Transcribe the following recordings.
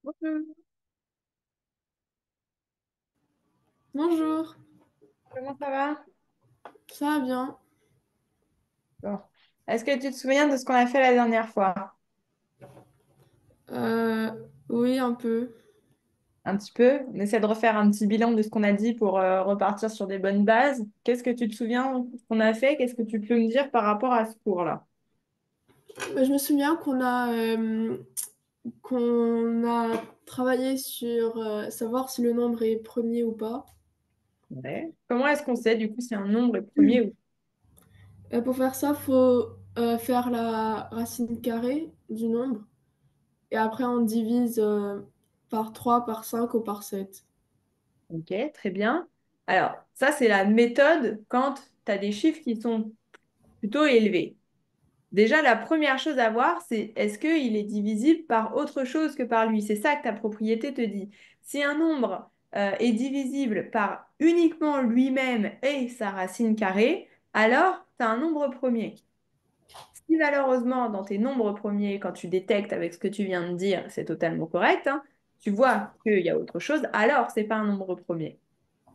Bonjour, Bonjour, comment ça va? ça va bien? Bon. Est-ce que tu te souviens de ce qu'on a fait la dernière fois? Euh, oui, un peu. Un petit peu. On essaie de refaire un petit bilan de ce qu'on a dit pour repartir sur des bonnes bases. Qu'est-ce que tu te souviens de ce qu'on a fait? Qu'est-ce que tu peux me dire par rapport à ce cours-là? Je me souviens qu'on a travaillé sur savoir si le nombre est premier ou pas. Ouais. Comment est-ce qu'on sait du coup si un nombre est premier ou... Pour faire ça, faut faire la racine carrée du nombre et après on divise par 3, par 5 ou par 7. Ok, très bien. Alors, ça, c'est la méthode quand tu as des chiffres qui sont plutôt élevés. Déjà, la première chose à voir, c'est est-ce qu'il est divisible par autre chose que par lui? C'est ça que ta propriété te dit. Si un nombre est divisible par uniquement lui-même et sa racine carrée, alors tu as un nombre premier. Si malheureusement, dans tes nombres premiers, quand tu détectes avec ce que tu viens de dire, c'est totalement correct, hein, tu vois qu'il y a autre chose, alors c'est pas un nombre premier.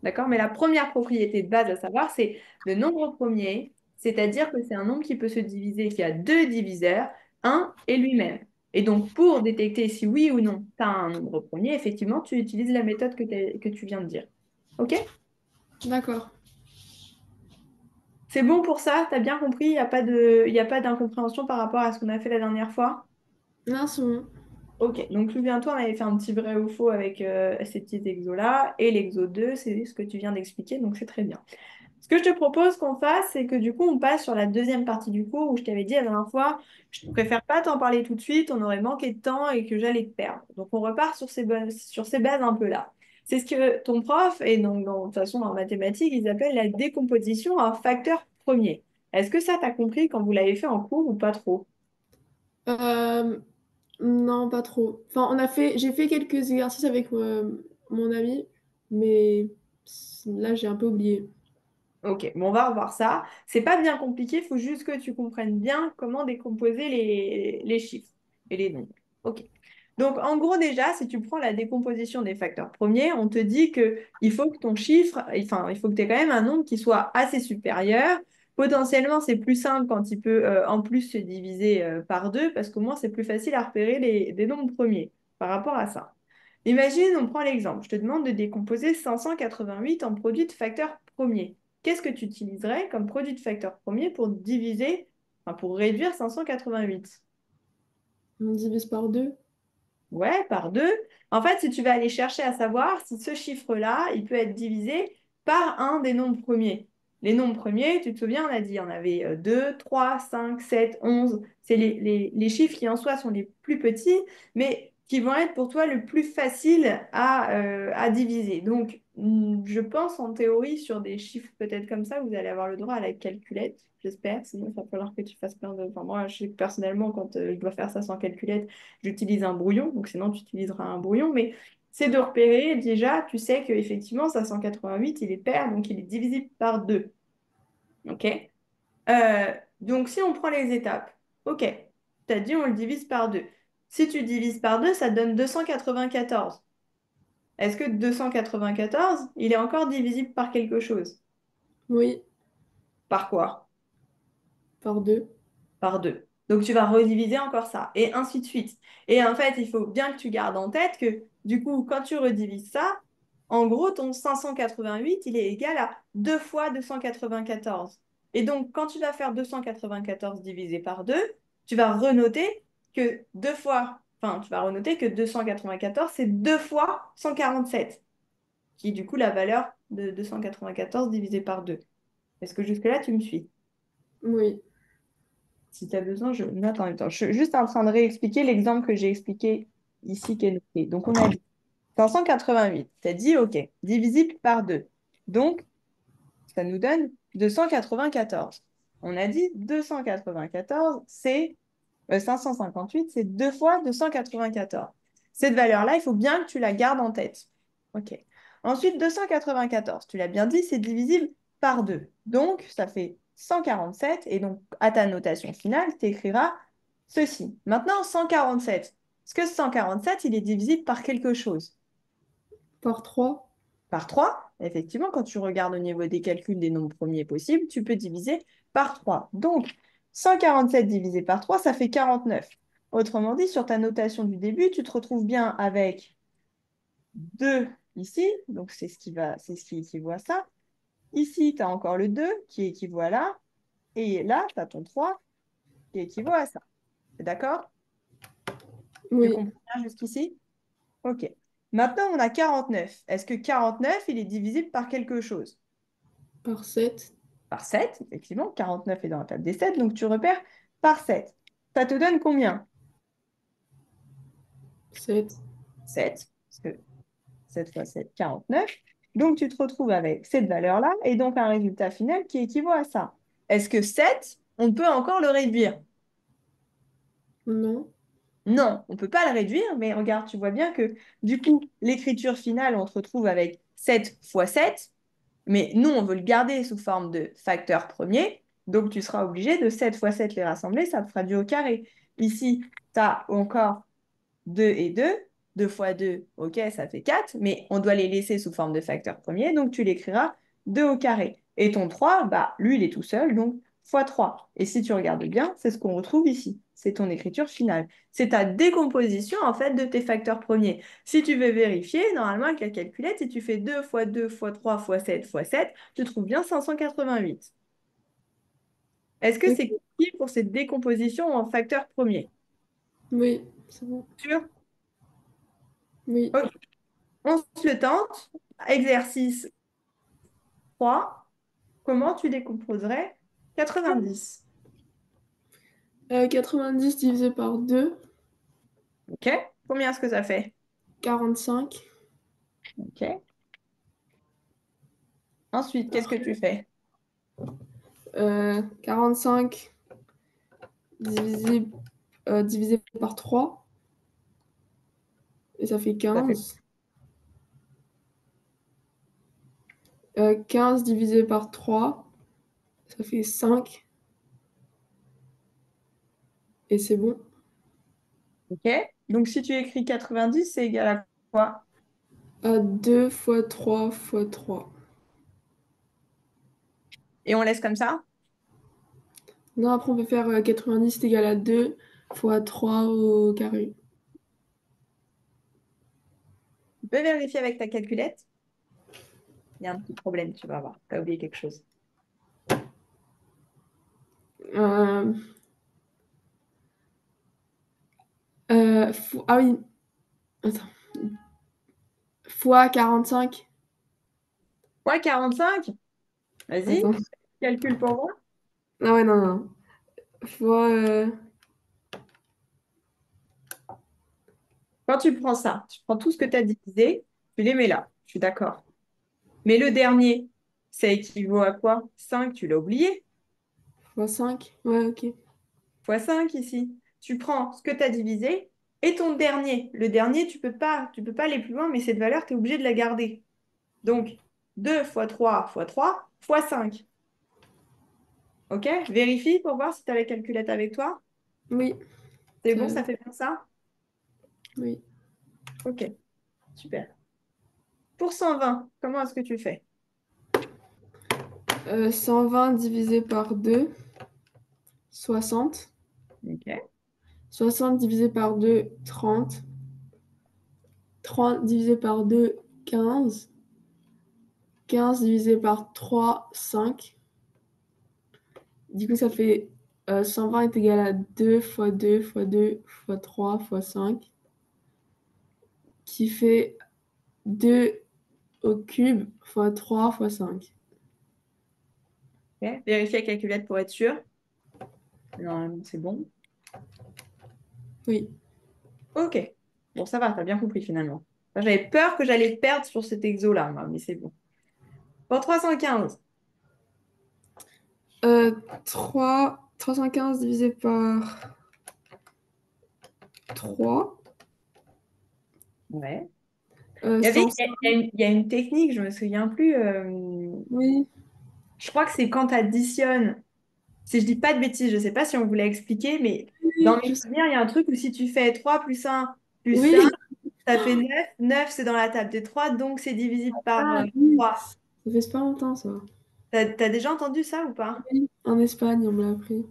D'accord? Mais la première propriété de base à savoir, c'est le nombre premier, c'est-à-dire que c'est un nombre qui peut se diviser, qui a deux diviseurs, un et lui-même. Et donc, pour détecter si oui ou non tu as un nombre premier, effectivement, tu utilises la méthode que tu viens de dire. OK? D'accord. C'est bon pour ça? Tu as bien compris? Il y a pas d'incompréhension par rapport à ce qu'on a fait la dernière fois? Là, c'est bon. Ok, donc souviens-toi, on avait fait un petit vrai ou faux avec ces petits exos-là, et l'exo 2, c'est ce que tu viens d'expliquer, donc c'est très bien. Ce que je te propose qu'on fasse, c'est que du coup, on passe sur la deuxième partie du cours où je t'avais dit la dernière fois, je préfère pas t'en parler tout de suite, on aurait manqué de temps et que j'allais te perdre. Donc, on repart sur ces bases un peu là. C'est ce que ton prof, et donc de toute façon en mathématiques, ils appellent la décomposition en facteurs premiers. Est-ce que ça, t'as compris quand vous l'avez fait en cours ou pas trop? Euh, non, pas trop. Enfin, j'ai fait quelques exercices avec mon ami, mais là, j'ai un peu oublié. Ok, bon, on va revoir ça. C'est pas bien compliqué, il faut juste que tu comprennes bien comment décomposer les chiffres et les nombres. Ok. Donc, en gros, déjà, si tu prends la décomposition des facteurs premiers, on te dit que il faut que ton chiffre, enfin, il faut que tu aies quand même un nombre qui soit assez supérieur. Potentiellement, c'est plus simple quand il peut en plus se diviser par deux, parce qu'au moins, c'est plus facile à repérer des nombres premiers par rapport à ça. Imagine, on prend l'exemple. Je te demande de décomposer 588 en produits de facteurs premiers. Qu'est-ce que tu utiliserais comme produit de facteur premier pour diviser, enfin pour réduire 588? On divise par 2. Ouais, par deux. En fait, si tu vas aller chercher à savoir si ce chiffre-là, il peut être divisé par un des nombres premiers. Les nombres premiers, tu te souviens, on a dit, on avait 2, 3, 5, 7, 11. C'est les chiffres qui en soi sont les plus petits, mais qui vont être pour toi le plus facile à diviser. Donc, je pense en théorie sur des chiffres peut-être comme ça, vous allez avoir le droit à la calculette, j'espère. Sinon, il va falloir que tu fasses plein de... Enfin, moi, je sais que personnellement, quand je dois faire ça sans calculette, j'utilise un brouillon, donc sinon tu utiliseras un brouillon, mais c'est de repérer déjà, tu sais qu'effectivement, ça 188, il est pair, donc il est divisible par 2. OK? Donc si on prend les étapes, OK, tu as dit on le divise par 2. Si tu divises par 2, ça donne 294. Est-ce que 294, il est encore divisible par quelque chose? Oui, Par quoi? par 2. Par deux. Donc tu vas rediviser encore ça, et ainsi de suite. Et en fait, il faut bien que tu gardes en tête que du coup, quand tu redivises ça, en gros, ton 588, il est égal à 2 fois 294. Et donc, quand tu vas faire 294 divisé par 2, tu vas renoter que tu vas renoter que 294, c'est 2 fois 147, qui est du coup la valeur de 294 divisé par 2. Est-ce que jusque-là, tu me suis? Oui. Si tu as besoin, je note en même temps. Je suis juste en train de réexpliquer l'exemple que j'ai expliqué ici qui est noté. Donc, on a dit 588. Tu as dit, OK, divisible par 2. Donc, ça nous donne 294. On a dit 294, c'est 558, c'est 2 fois 294. Cette valeur-là, il faut bien que tu la gardes en tête. OK. Ensuite, 294, tu l'as bien dit, c'est divisible par 2. Donc, ça fait 147. Et donc, à ta notation finale, tu écriras ceci. Maintenant, 147. Est-ce que 147, il est divisible par quelque chose? Par 3. Par 3. Effectivement, quand tu regardes au niveau des calculs des nombres premiers possibles, tu peux diviser par 3. Donc, 147 divisé par 3, ça fait 49. Autrement dit, sur ta notation du début, tu te retrouves bien avec 2 ici, donc c'est ce qui équivaut à ça. Ici, tu as encore le 2 qui équivaut à là, et là, tu as ton 3 qui équivaut à ça. T'es d'accord? Tu Oui, comprends bien jusqu'ici? Ok. Maintenant, on a 49. Est-ce que 49, il est divisible par quelque chose? par 7. Par 7, effectivement. 49 est dans la table des 7, donc tu repères par 7. Ça te donne combien? 7. 7, parce que 7 fois 7, 49. Donc tu te retrouves avec cette valeur-là, et donc un résultat final qui équivaut à ça. Est-ce que 7, on peut encore le réduire? Non. Non, on ne peut pas le réduire, mais regarde, tu vois bien que du coup, l'écriture finale, on se retrouve avec 7 fois 7, mais nous, on veut le garder sous forme de facteur premier, donc tu seras obligé de 7 fois 7 les rassembler, ça te fera du au carré. Ici, tu as encore 2 et 2, 2 fois 2, ok, ça fait 4, mais on doit les laisser sous forme de facteur premier, donc tu l'écriras 2 au carré. Et ton 3, bah, lui, il est tout seul, donc fois 3. Et si tu regardes bien, c'est ce qu'on retrouve ici. C'est ton écriture finale. C'est ta décomposition, en fait, de tes facteurs premiers. Si tu veux vérifier, normalement, avec la calculette, si tu fais 2 fois 2 fois 3 fois 7 fois 7, tu trouves bien 588. Est-ce que c'est Ok. qui pour cette décomposition en facteurs premiers? Oui, c'est bon. Sûr? Oui. Ok. On se le tente. Exercice 3. Comment tu décomposerais 90? 90 divisé par 2, Ok. Combien est-ce que ça fait? 45. Ok. Ensuite, qu'est-ce que tu fais? 45 divisé, divisé par 3, et ça fait Ça fait 15. 15 divisé par 3, ça fait 5, et c'est bon. ok. Donc, si tu écris 90, c'est égal à quoi? 2 fois 3 fois 3. Et on laisse comme ça? Non, après on peut faire 90 est égal à 2 fois 3 au carré. Tu peux vérifier avec ta calculette? Il y a un petit problème, tu vas voir. Tu as oublié quelque chose. Euh, ah oui, attends. Fois 45. Quoi, 45? Vas-y, Attends. calcule pour moi. Ah ouais, non, non. Fois. Quand tu prends ça, tu prends tout ce que tu as divisé, tu les mets là. Je suis d'accord. Mais le dernier, ça équivaut à quoi? 5, tu l'as oublié. Fois 5. Ouais, ok. Fois 5 ici. Tu prends ce que tu as divisé et ton dernier. Le dernier, tu peux pas aller plus loin, mais cette valeur, tu es obligé de la garder. Donc, 2 fois 3 fois 3 fois 5. OK? Vérifie pour voir si tu as la calculette avec toi. Oui, C'est ça, bon, ça fait bien ça? oui. OK, super. Pour 120, comment est-ce que tu fais? 120 divisé par 2, 60. OK. 60 divisé par 2, 30. 30 divisé par 2, 15. 15 divisé par 3, 5. Du coup, ça fait 120 est égal à 2 fois 2 fois 2 fois 3 fois 5, qui fait 2 au cube fois 3 fois 5. OK. Vérifie la calculette pour être sûr. Normalement, c'est bon. Oui. OK. Bon, ça va, t'as bien compris finalement. Enfin, j'avais peur que j'allais te perdre sur cet exo-là, moi, mais c'est bon. Pour 315. 315 divisé par 3, Ouais. 105. Il y a une technique, je me souviens plus. Oui, Je crois que c'est quand tu additionnes. Si je dis pas de bêtises, je sais pas si on vous l'a expliqué, mais dans oui, mes souvenirs, il y a un truc où si tu fais 3 plus 1 plus Oui, 5, ça fait 9. 9 c'est dans la table des 3, donc c'est divisible par ah, oui. 3. Ça fait pas longtemps, ça. T'as déjà entendu ça ou pas? Oui. En Espagne, on me l'a appris.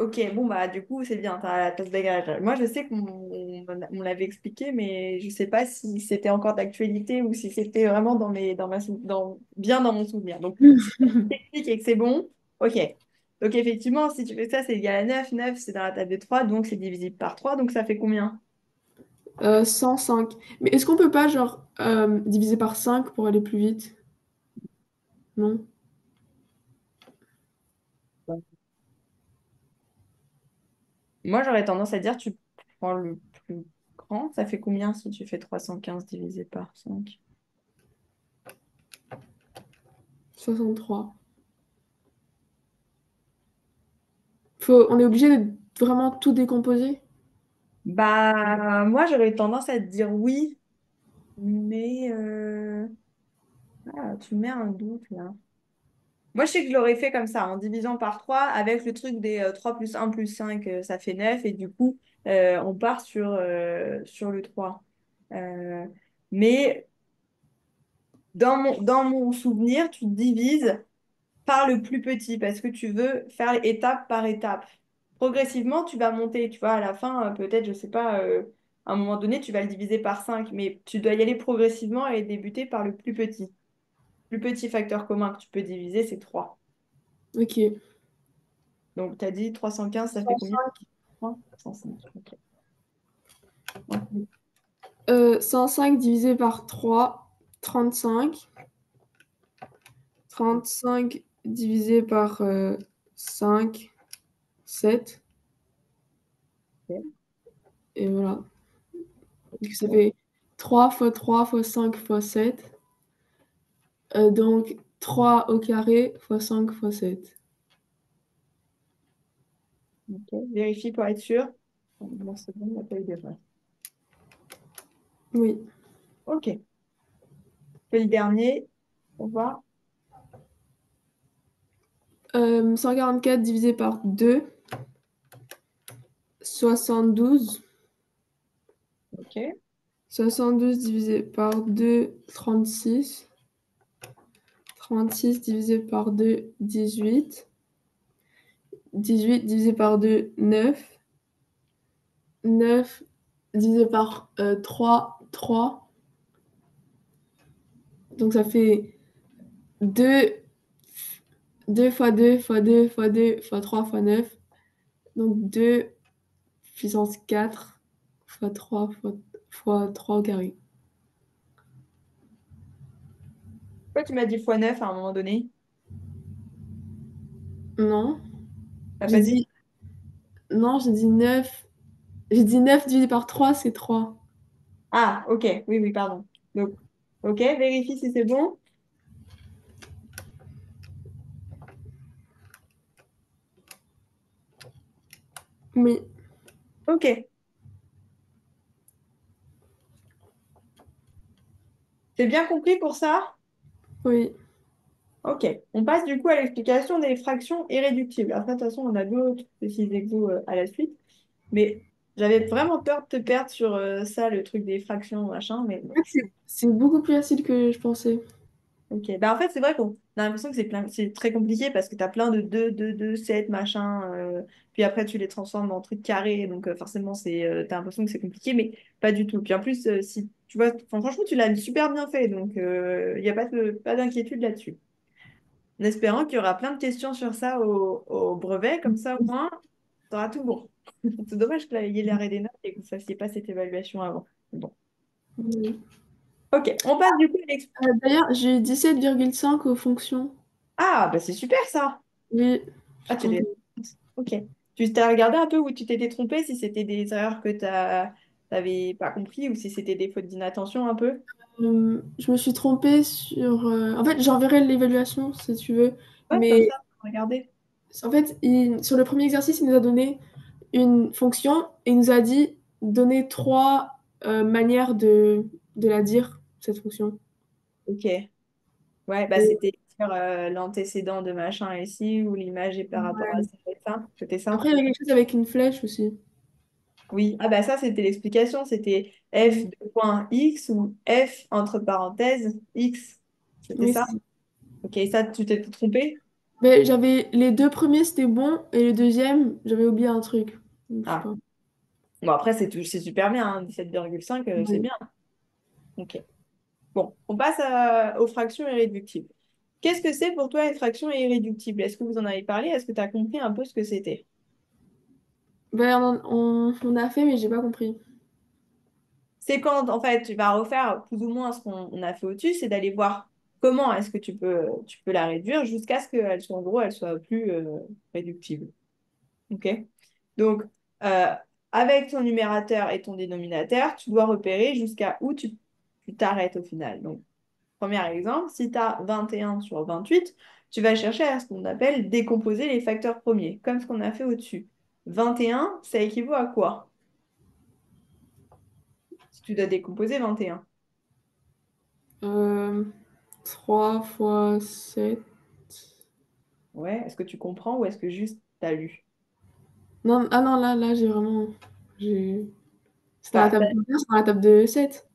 Ok, bon bah du coup c'est bien, t'as la tasse bagage. Moi je sais qu'on l'avait expliqué, mais je sais pas si c'était encore d'actualité ou si c'était vraiment bien dans mon souvenir. Donc si t'expliques et que c'est bon, ok. Donc effectivement, si tu fais ça, c'est égal à 9. 9 c'est dans la table de 3, donc c'est divisible par 3, donc ça fait combien? 105. Mais est-ce qu'on peut pas, genre, diviser par 5 pour aller plus vite? Non? Moi j'aurais tendance à dire tu prends le plus grand, ça fait combien si tu fais 315 divisé par 5? 63. On est obligé de vraiment tout décomposer? Bah moi j'aurais tendance à te dire oui, mais tu mets un doute là. Moi, je sais que je l'aurais fait comme ça, en divisant par 3 avec le truc des 3 plus 1 plus 5 ça fait 9 et du coup, on part sur le 3. Euh, mais dans mon souvenir, tu divises par le plus petit parce que tu veux faire étape par étape. Progressivement, tu vas monter, tu vois, à la fin, peut-être, je sais pas, à un moment donné, tu vas le diviser par 5 mais tu dois y aller progressivement et débuter par le plus petit. Le plus petit facteur commun que tu peux diviser, c'est 3. Ok. Donc, tu as dit 315 ça fait combien? 105. 105. Ok. Ok. 105 divisé par 3, 35. 35 divisé par 5, 7. Et voilà. Donc, ça fait 3 fois 3 fois 5 fois 7. Donc 3 au carré fois 5 fois 7. Ok. Vérifie pour être sûr. Bon, c'est bon, il n'y a pas eu d'erreur. Oui. Ok. Fais le dernier. On va. 144 divisé par 2, 72. Ok. 72 divisé par 2, 36. 36 divisé par 2, 18. 18 divisé par 2, 9. 9 divisé par 3, 3. Donc ça fait 2, 2 fois 2 fois 2 fois 2 fois 3 fois 9. Donc 2 puissance 4 fois 3 fois 3 au carré. Pourquoi tu m'as dit fois 9 à un moment donné? Non, T'as j'ai pas dit. dit non, j'ai dit 9. J'ai dit 9 divisé par 3 c'est 3. Ah, ok. Oui, oui, pardon. Donc, ok, vérifie si c'est bon. Oui, Ok. C'est bien compris pour ça? oui. Ok. On passe du coup à l'explication des fractions irréductibles. Après, de toute façon, on a d'autres petits exos à la suite. Mais j'avais vraiment peur de te perdre sur ça, le truc des fractions, machin. Mais bon. C'est beaucoup plus facile que je pensais. Ok. Bah, en fait, c'est vrai qu'on a l'impression que c'est très compliqué parce que tu as plein de 2 2 2 7 machin. Puis après, tu les transformes en trucs carrés. Donc, forcément, t'as l'impression que c'est compliqué, mais pas du tout. Puis en plus, si tu vois, enfin, franchement, tu l'as super bien fait. Donc, il n'y a pas d'inquiétude là-dessus. En espérant qu'il y aura plein de questions sur ça au brevet. Comme ça, au moins, tu auras tout bon. C'est dommage que là, il y ait l'arrêt des notes et que vous ne fassiez pas cette évaluation avant. Bon. Oui. Ok, on passe du coup à D'ailleurs, j'ai 17,5 aux fonctions. Ah, bah c'est super ça. Oui, je Ah, suis tu les... contente. Ok. Tu t'as regardé un peu où tu t'étais trompé, si c'était des erreurs que t'avais pas compris ou si c'était des fautes d'inattention un peu? Je me suis trompée sur. En fait, j'enverrai l'évaluation si tu veux. Ouais, comme Mais ça, regardez. en fait, sur le premier exercice, il nous a donné une fonction et il nous a dit donner trois manières de la dire, cette fonction. Ok. Ouais, bah Et c'était sur l'antécédent de machin ici ou l'image est par rapport à ça et ça. C'était ça? après, il y avait quelque chose avec une flèche aussi. Oui, ah bah ça c'était l'explication, c'était f de point x ou f entre parenthèses x. C'était Oui, ça? c'est ça. Ok, ça tu t'es trompé? Mais j'avais les deux premiers, c'était bon, et le deuxième, j'avais oublié un truc. Donc, je sais Ah, pas. bon après c'est super bien, hein, 17,5 c'est Ouais. bien. Ok. Bon, on passe aux fractions irréductibles. Qu'est-ce que c'est pour toi une fraction irréductible? Est-ce que vous en avez parlé? Est-ce que tu as compris un peu ce que c'était? Ben, on a fait, mais j'ai pas compris. C'est quand, en fait, tu vas refaire plus ou moins ce qu'on a fait au-dessus, c'est d'aller voir comment est-ce que tu peux la réduire jusqu'à ce qu'elle soit, en gros, elle soit plus réductible. OK? Donc, euh, avec ton numérateur et ton dénominateur, tu dois repérer jusqu'à où tu t'arrêtes au final. Donc, premier exemple, si tu as 21 sur 28, tu vas chercher à ce qu'on appelle décomposer les facteurs premiers, comme ce qu'on a fait au-dessus. 21, ça équivaut à quoi? Si tu dois décomposer 21. Euh, 3 fois 7. Ouais, est-ce que tu comprends ou est-ce que juste tu as lu? Non, ah non, là, j'ai vraiment. J'ai... C'est dans la Bah, table de c'est dans la table de 7.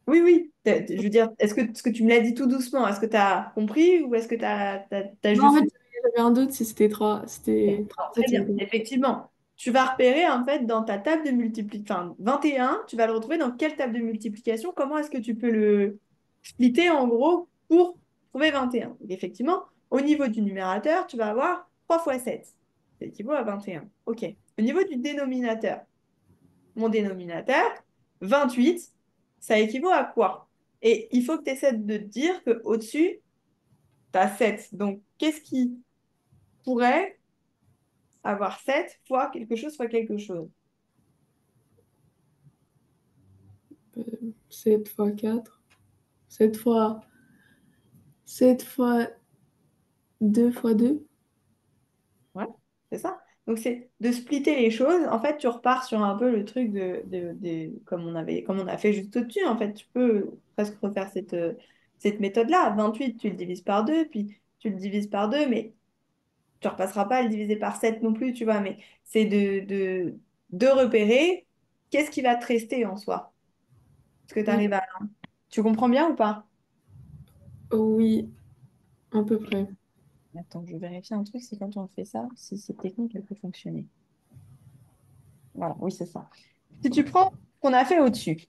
oui, oui. Je veux dire, est-ce que tu me l'as dit tout doucement? Est-ce que tu as compris ou est-ce que tu as Non, en juste fait, lu? j'avais un doute si c'était 3. C'était 3 Très 7, c'est bien, bon. effectivement. Tu vas repérer en fait dans ta table de multiplication, enfin 21, tu vas le retrouver dans quelle table de multiplication? Comment est-ce que tu peux le splitter en gros pour trouver 21? Donc, effectivement, au niveau du numérateur, tu vas avoir 3 fois 7. C'est équivaut à 21. OK. Au niveau du dénominateur, mon dénominateur, 28, ça équivaut à quoi? Et il faut que tu essaies de te dire qu'au-dessus, tu as 7. Donc, qu'est-ce qui pourrait avoir 7 fois quelque chose? 7 fois 4. 7 fois 7 fois 2 fois 2. Ouais, c'est ça. Donc, c'est de splitter les choses. En fait, tu repars sur un peu le truc comme on a fait juste au-dessus. En fait, tu peux presque refaire cette méthode-là. 28, tu le divises par 2, puis tu le divises par 2, mais tu ne repasseras pas à le diviser par 7 non plus, tu vois. Mais c'est de repérer qu'est-ce qui va te rester en soi. Est-ce que tu Oui, arrives à... Tu comprends bien ou pas? oui, à peu près. Attends, je vérifie un truc, c'est quand on fait ça, si cette technique, elle peut fonctionner. Voilà, oui, c'est ça. Si tu prends ce qu'on a fait au-dessus,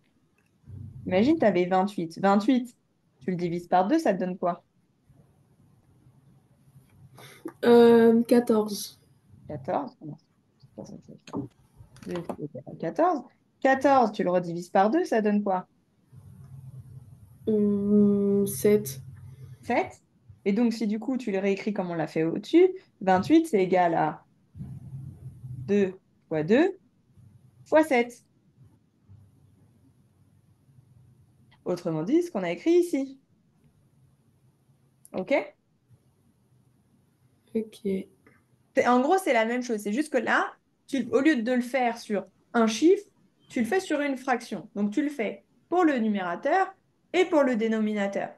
imagine, tu avais 28. 28, tu le divises par 2, ça te donne quoi? 14. 14. Non, c'est pas ça que je veux faire. 2 égale 14. 14, tu le redivises par 2, ça donne quoi? 7. 7. Et donc, si du coup, tu le réécris comme on l'a fait au-dessus, 28, c'est égal à 2 fois 2 fois 7. Autrement dit, ce qu'on a écrit ici. OK? Ok. En gros, c'est la même chose. C'est juste que là, au lieu de le faire sur un chiffre, tu le fais sur une fraction. Donc, tu le fais pour le numérateur et pour le dénominateur.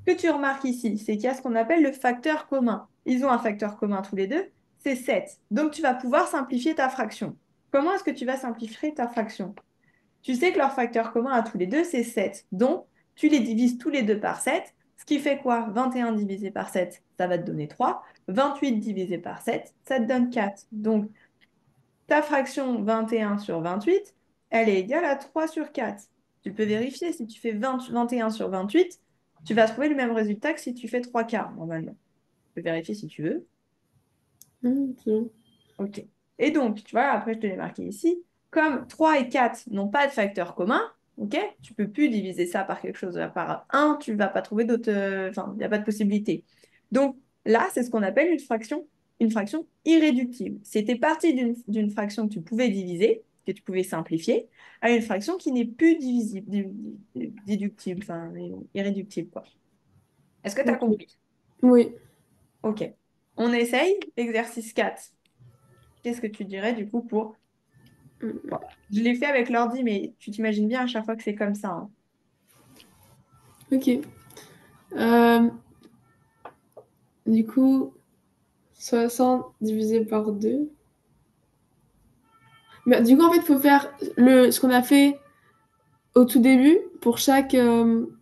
Ce que tu remarques ici, c'est qu'il y a ce qu'on appelle le facteur commun. Ils ont un facteur commun tous les deux, c'est 7. Donc, tu vas pouvoir simplifier ta fraction. Comment est-ce que tu vas simplifier ta fraction? Tu sais que leur facteur commun à tous les deux, c'est 7. Donc, tu les divises tous les deux par 7. Ce qui fait quoi? 21 divisé par 7, ça va te donner 3. 28 divisé par 7, ça te donne 4. Donc, ta fraction 21 sur 28, elle est égale à 3 sur 4. Tu peux vérifier, si tu fais 21 sur 28, tu vas trouver le même résultat que si tu fais 3 quarts, normalement. Tu peux vérifier si tu veux. C'est bon. OK. Et donc, tu vois, après, je te l'ai marqué ici. Comme 3 et 4 n'ont pas de facteur commun, OK, tu peux plus diviser ça par quelque chose, par un, tu ne vas pas trouver d'autres... Enfin, il n'y a pas de possibilité. Donc, là, c'est ce qu'on appelle une fraction irréductible. C'était parti d'une fraction que tu pouvais diviser, que tu pouvais simplifier, à une fraction qui n'est plus divisible, déductible, enfin, irréductible, quoi. Est-ce que tu as Ok. compris? Oui. OK. On essaye l'exercice 4. Qu'est-ce que tu dirais du coup pour... Bon, je l'ai fait avec l'ordi, mais tu t'imagines bien à chaque fois que c'est comme ça, hein. Ok. Euh, du coup, 60 divisé par 2. Bah, du coup, en fait, il faut faire ce qu'on a fait au tout début pour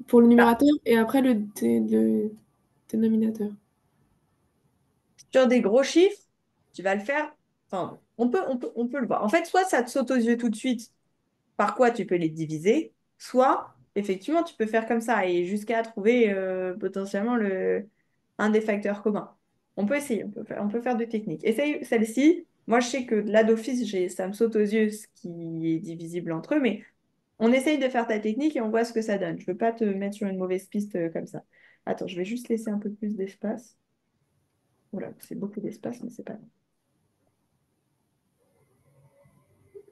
pour le Bah, numérateur et après le dénominateur. sur des gros chiffres, tu vas le faire. Enfin, on peut le voir. En fait, soit ça te saute aux yeux tout de suite, par quoi tu peux les diviser, soit effectivement tu peux faire comme ça et jusqu'à trouver potentiellement un des facteurs communs. On peut essayer, on peut faire deux techniques. Essaye celle-ci. Moi, je sais que là d'office, ça me saute aux yeux ce qui est divisible entre eux, mais on essaye de faire ta technique et on voit ce que ça donne. Je ne veux pas te mettre sur une mauvaise piste comme ça. Attends, je vais juste laisser un peu plus d'espace. Voilà, c'est beaucoup d'espace, mais c'est pas grave.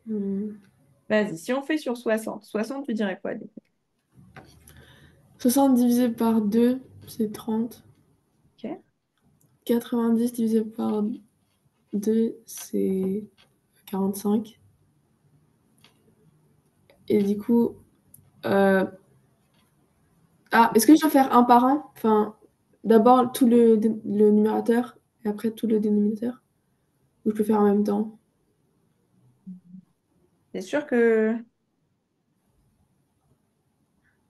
Hmm. Vas-y, si on fait sur 60, 60, tu dirais quoi? 60 divisé par 2, c'est 30. Ok. 90 divisé par 2, c'est 45. Et du coup, euh, est-ce que je dois faire un par un? Enfin, d'abord tout le numérateur et après tout le dénominateur? Ou je peux faire en même temps? C'est sûr que...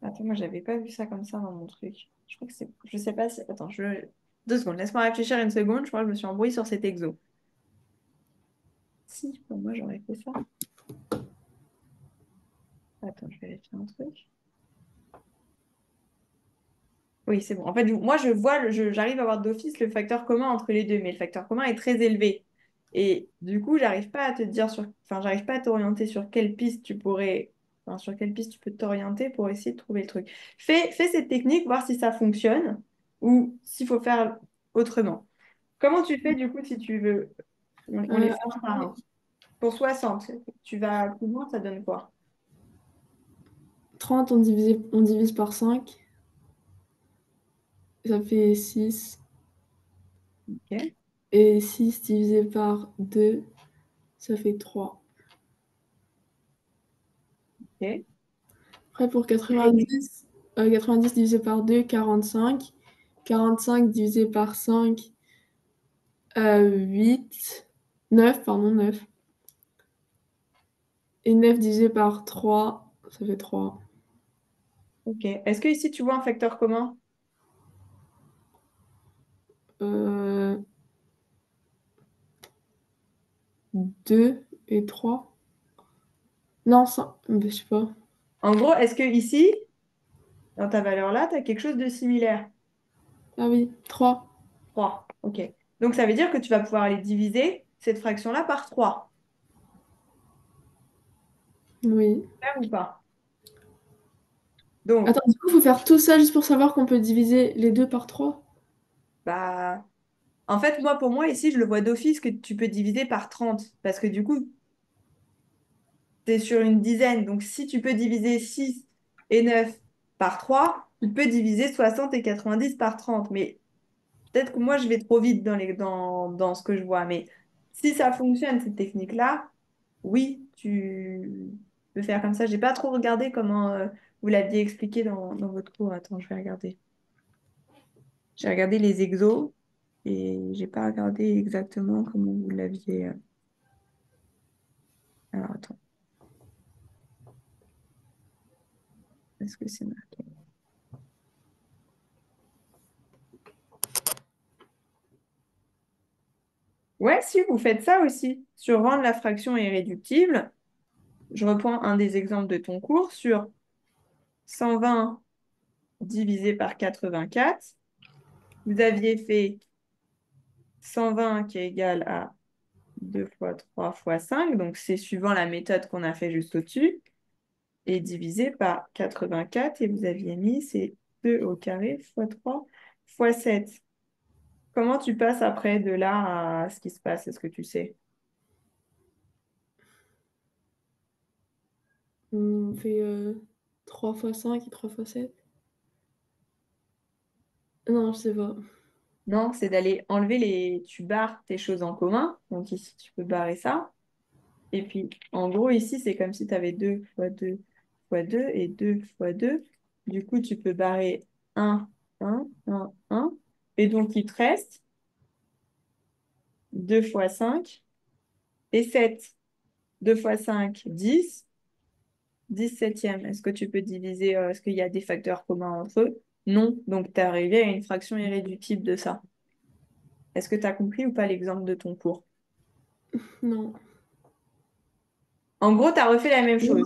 Attends, moi, j'avais pas vu ça comme ça dans mon truc. Je crois que c'est... Je sais pas si... Attends, 2 secondes, laisse-moi réfléchir une seconde. Je crois que je me suis embrouillée sur cet exo. Si, pour moi, j'aurais fait ça. Attends, je vérifie un truc. Oui, c'est bon. En fait, moi, je vois, j'arrive à avoir d'office le facteur commun entre les deux, mais le facteur commun est très élevé. Et du coup, j'arrive pas à te dire enfin, j'arrive pas à t'orienter sur quelle piste tu pourrais, enfin, sur quelle piste tu peux t'orienter pour essayer de trouver le truc. Fais cette technique, voir si ça fonctionne ou s'il faut faire autrement. Comment tu fais du coup si tu veux? On les fait un par un. Pour 60, tu vas plus loin, ça donne quoi? 30, on divise par 5, ça fait 6. Ok, Et 6 divisé par 2, ça fait 3. ok. Après, pour 90, 90 divisé par 2, 45. 45 divisé par 5, 8. 9, pardon, 9. Et 9 divisé par 3, ça fait 3. Ok. Est-ce que ici tu vois un facteur commun? Euh, 2 et 3. Non, ça, je sais pas. En gros, est-ce que ici, dans ta valeur là, tu as quelque chose de similaire? Ah oui, 3. 3. Ok. Donc ça veut dire que tu vas pouvoir aller diviser cette fraction-là par 3. Oui. Clair ou pas? Donc, Attends, du coup, il faut faire tout ça juste pour savoir qu'on peut diviser les deux par 3. bah, en fait, moi, pour moi, ici, je le vois d'office que tu peux diviser par 30. Parce que du coup, tu es sur une dizaine. Donc, si tu peux diviser 6 et 9 par 3, tu peux diviser 60 et 90 par 30. Mais peut-être que moi, je vais trop vite dans ce que je vois. Mais si ça fonctionne, cette technique-là, oui, tu peux faire comme ça. J'ai pas trop regardé comment vous l'aviez expliqué dans votre cours. Attends, je vais regarder. J'ai regardé les exos et j'ai pas regardé exactement comment vous l'aviez. Alors, attends, est-ce que c'est marqué? Ouais, si, vous faites ça aussi. Sur rendre la fraction irréductible, je reprends un des exemples de ton cours sur 120 divisé par 84. Vous aviez fait 120 qui est égal à 2 fois 3 fois 5, donc c'est suivant la méthode qu'on a fait juste au-dessus, et divisé par 84, et vous aviez mis, c'est 2 au carré fois 3 fois 7. Comment tu passes après de là à ce qui se passe? Est-ce que tu sais? On fait 3 fois 5 et 3 fois 7. Non, je sais pas. Non, c'est d'aller enlever les... Tu barres tes choses en commun, donc ici tu peux barrer ça. Et puis, en gros, ici, c'est comme si tu avais 2 fois 2 fois 2 et 2 fois 2. Du coup, tu peux barrer un. Et donc, il te reste 2 fois 5 et 7. 2 fois 5, 10. 17e. Est-ce que tu peux diviser, est-ce qu'il y a des facteurs communs entre eux? Non. Donc, tu es arrivé à une fraction irréductible de ça. Est-ce que tu as compris ou pas l'exemple de ton cours? Non. En gros, tu as refait la même chose.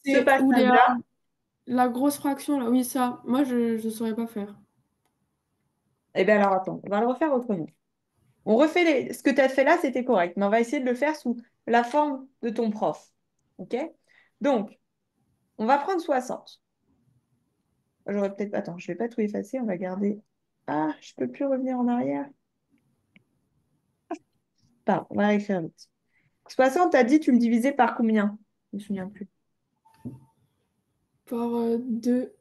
Ce C'est où les, passage-là, la grosse fraction, là. Oui, ça. Moi, je ne saurais pas faire. eh bien alors attends, on va le refaire autrement. On refait ce que tu as fait là, c'était correct, mais on va essayer de le faire sous la forme de ton prof. OK? Donc, on va prendre 60. J'aurais peut-être... Attends, je ne vais pas tout effacer, on va garder... Ah, je ne peux plus revenir en arrière. Pardon, on va réécrire vite. 60, t'as dit, tu le divisais par combien? Je ne me souviens plus. Par 2,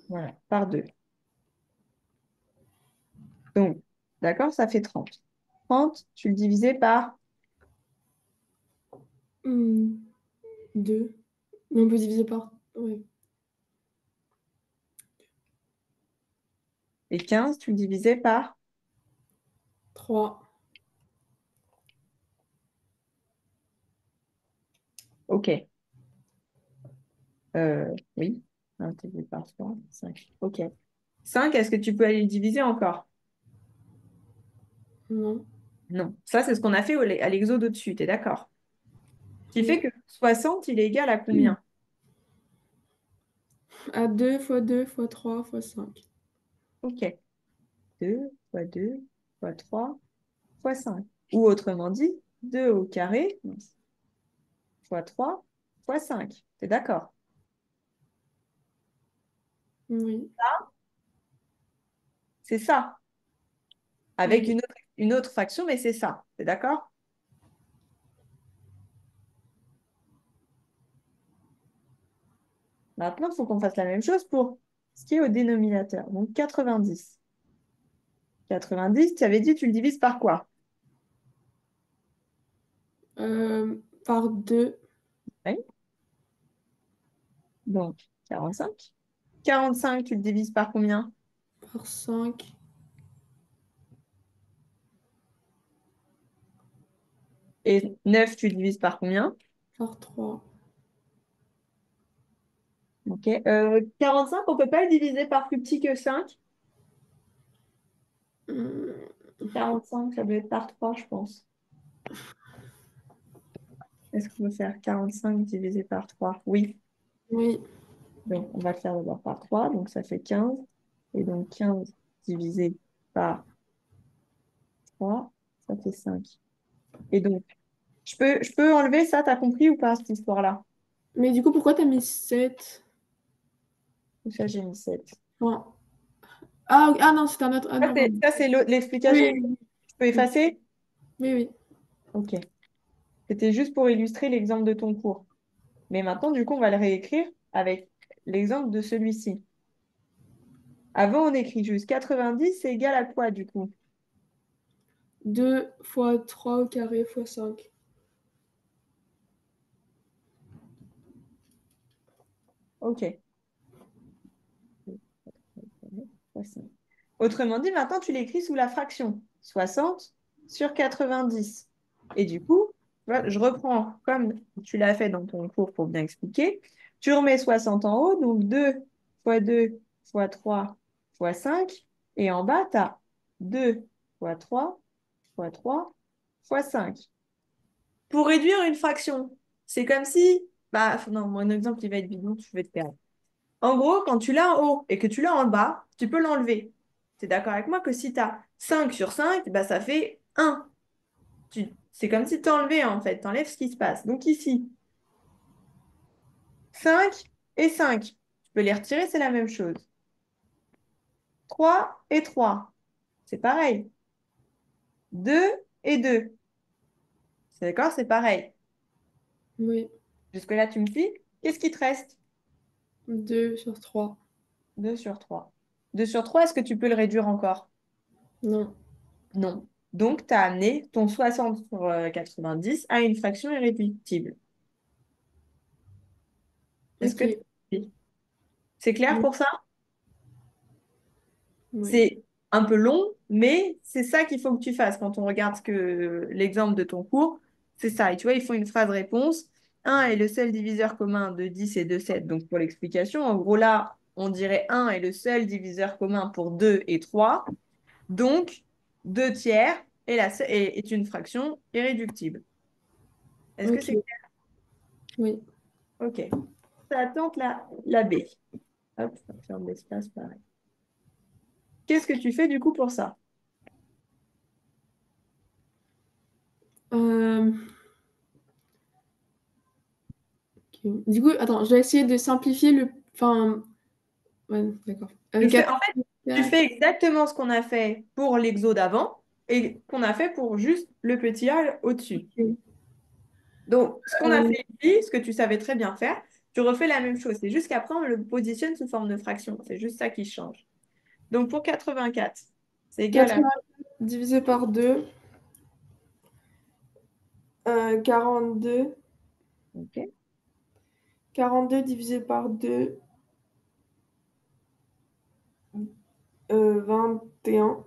Voilà, par 2. Donc, d'accord, ça fait 30. 30, tu le divisais par... 2. Mais on peut diviser par. Oui. Et 15, tu le divisais par... 3. OK. Oui. 1 divisé par 3, 5. OK. 5, est-ce que tu peux aller le diviser encore? Non. Non. Ça, c'est ce qu'on a fait à l'exo au-dessus, t'es d'accord? Ce qui fait Oui. que 60, il est égal à combien? À 2 fois 2 fois 3 fois 5. OK. 2 fois 2 fois 3 fois 5. Ou autrement dit, 2 au carré fois 3 fois 5. T'es d'accord? Oui. C'est ça. Avec Oui. une autre fraction, mais c'est ça. T'es d'accord? Maintenant, il faut qu'on fasse la même chose pour ce qui est au dénominateur. Donc 90. 90, tu avais dit, tu le divises par quoi? Par 2. Oui. Donc 45. 45, tu le divises par combien? Par 5. Et 9, tu le divises par combien? Par 3. Ok. 45, on ne peut pas le diviser par plus petit que 5. 45, ça doit être par 3, je pense. Est-ce qu'on peut faire 45 divisé par 3? Oui. Oui. Donc, on va le faire d'abord par 3. Donc, ça fait 15. Et donc, 15 divisé par 3, ça fait 5. Et donc, je peux enlever ça, t'as compris ou pas, cette histoire-là? Mais du coup, pourquoi t'as mis 7? Ou ça, j'ai mis 7. Enfin, ah, ah non, c'est un autre. Ah Ça, non, c'est pardon. ça, c'est l'explication. Oui, Je peux oui, effacer? oui, oui. Ok. C'était juste pour illustrer l'exemple de ton cours. Mais maintenant, du coup, on va le réécrire avec l'exemple de celui-ci. Avant, on écrit juste 90, c'est égal à quoi, du coup? 2 fois 3 au carré fois 5. Ok. Autrement dit, maintenant, tu l'écris sous la fraction 60 sur 90. Et du coup, voilà, je reprends comme tu l'as fait dans ton cours pour bien expliquer. Tu remets 60 en haut, donc 2 fois 2 fois 3 fois 5. Et en bas, tu as 2 fois 3 fois 3 fois 5. Pour réduire une fraction, c'est comme si... Bah, non, mon exemple, il va être bidon, je vais te perdre. En gros, quand tu l'as en haut et que tu l'as en bas, tu peux l'enlever. Tu es d'accord avec moi que si tu as 5 sur 5, bah, ça fait 1. C'est comme si tu enlevais en fait, tu enlèves ce qui se passe. Donc ici, 5 et 5. Tu peux les retirer, c'est la même chose. 3 et 3, c'est pareil. 2 et 2, c'est d'accord, c'est pareil. Oui. Jusque-là, tu me suis. Qu'est-ce qui te reste? 2 sur 3. 2 sur 3. 2 sur 3, est-ce que tu peux le réduire encore? Non. Non. Donc, tu as amené ton 60 sur 90 à une fraction irréductible. Est-ce que Ok. c'est clair Oui. pour ça? Oui. C'est un peu long, mais c'est ça qu'il faut que tu fasses quand on regarde l'exemple de ton cours. C'est ça. Et tu vois, il faut une phrase réponse. 1 est le seul diviseur commun de 10 et de 7. Donc, pour l'explication, en gros, là, on dirait 1 est le seul diviseur commun pour 2 et 3. Donc, 2 tiers est une fraction irréductible. Est-ce que c'est Ok, clair? oui. OK. Ça tente la B. Hop, on va faire de l'espace, pareil. Qu'est-ce que tu fais du coup pour ça? Euh, ok. Du coup, attends, je vais essayer de simplifier le... Enfin, ouais, d'accord. En fait, tu 84. fais exactement ce qu'on a fait pour l'exo d'avant et qu'on a fait pour juste le petit A au-dessus. Ok. Donc, ce qu'on a Euh, fait ici, ce que tu savais très bien faire, tu refais la même chose. C'est juste qu'après, on le positionne sous forme de fraction. C'est juste ça qui change. Donc, pour 84, c'est égal à... 80 divisé par 2, 42. OK. 42 divisé par 2, 21.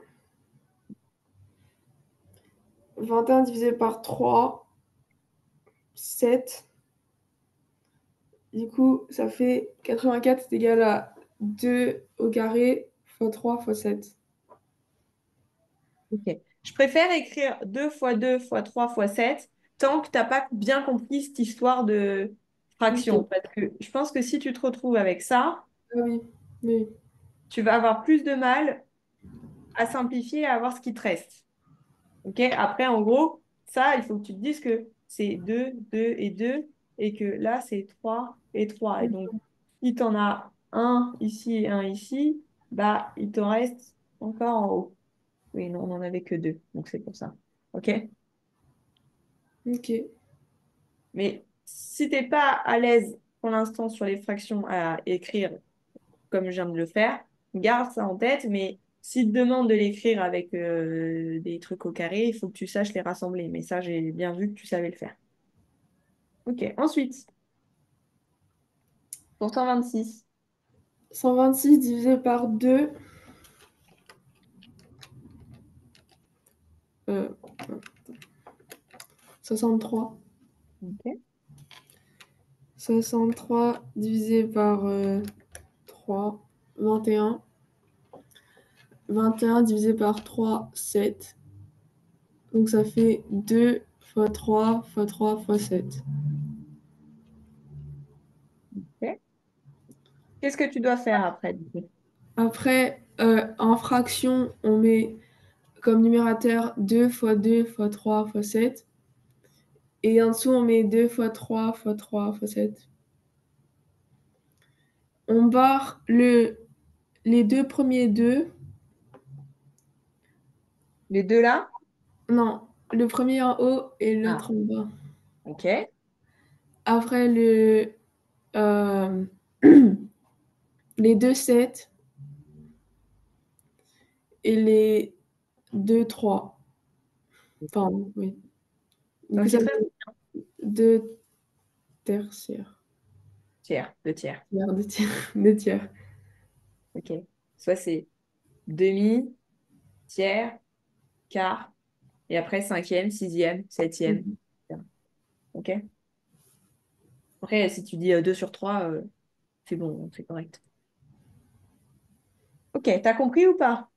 21 divisé par 3, 7. Du coup, ça fait 84, c'est égal à 2 au carré fois 3 fois 7. OK. Je préfère écrire 2 fois 2 fois 3 fois 7 tant que tu n'as pas bien compris cette histoire de fraction. Ok. Parce que je pense que si tu te retrouves avec ça, Ah oui, oui. tu vas avoir plus de mal à simplifier et à voir ce qui te reste. OK? Après, en gros, ça, il faut que tu te dises que c'est 2 2 et 2 et que là, c'est 3 et 3. Et donc, si tu en as un ici et un ici, bah, il te reste encore en haut. Oui, non, on n'en avait que deux, donc c'est pour ça. OK? Ok. Mais si tu n'es pas à l'aise pour l'instant sur les fractions à écrire comme je viens de le faire, garde ça en tête, mais s'il te demande de l'écrire avec des trucs au carré, il faut que tu saches les rassembler. Mais ça, j'ai bien vu que tu savais le faire. OK. Ensuite, pour 126. 126 divisé par 2, euh, 63. OK. 63 divisé par 3, 21. 21 divisé par 3, 7. Donc ça fait 2 fois 3 fois 3 fois 7. OK. Qu'est-ce que tu dois faire après, du coup? Après, en fraction, on met comme numérateur 2 fois 2 fois 3 fois 7. Et en dessous, on met 2 fois 3 fois 3 fois 7. On barre les deux premiers 2. Les deux là? Non, le premier en haut et Ah, l'autre en bas. OK. Après, euh, les deux 7 et les deux 3. Pardon, oui. Du coup, Donc, ça c'est très fait deux tertiaires. tiers, deux tiers. Deux tiers. Deux tiers. OK. Soit c'est demi, tiers, quart, et après cinquième, sixième, septième. Mhm. OK? Après, si tu dis 2 sur 3, c'est bon, c'est correct. OK, t'as compris ou pas?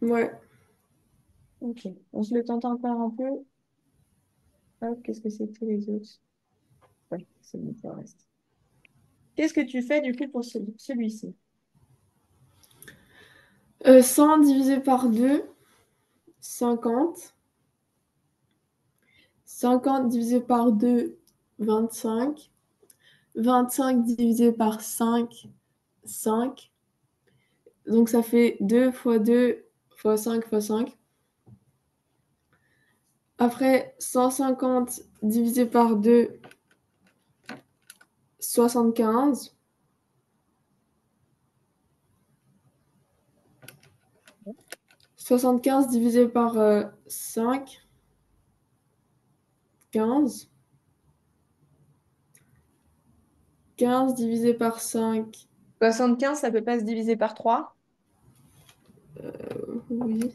Ouais. OK. On se le tente encore un peu. Hop, qu'est-ce que c'était les autres? Ouais, c'est bon, ça reste. Qu'est-ce que tu fais du coup pour celui-ci? 100 divisé par 2, 50. 50 divisé par 2, 25. 25 divisé par 5, 5. Donc ça fait 2 fois 2 fois 5 fois 5. Après, 150 divisé par 2, 75. 75 divisé par 5, 15. 15 divisé par 5, 75, ça peut pas se diviser par 3. oui,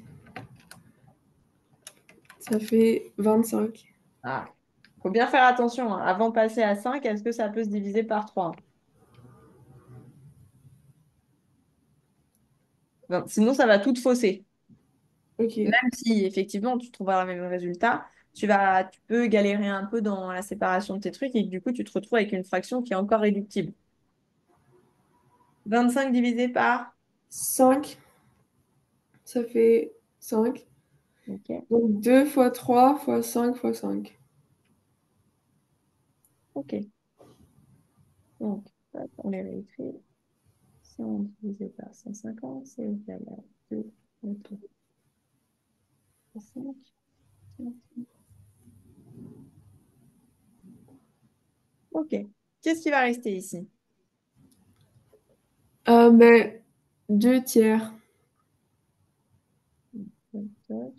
ça fait 25. Ah. Faut bien faire attention, hein. Avant de passer à 5, est-ce que ça peut se diviser par 3? Non, sinon, ça va tout te fausser. Ok. Même si, effectivement, tu trouveras le même résultat, tu peux galérer un peu dans la séparation de tes trucs et du coup, tu te retrouves avec une fraction qui est encore réductible. 25 divisé par... 5, ça fait 5. Ok, Donc 2 fois 3 fois 5 fois 5. ok. Donc, hop, on les réécrit. 100 divisé par 150, c'est égal à 2 fois 5. Ok. Qu'est-ce qui va rester ici? Mais 2 tiers. Toc, toc,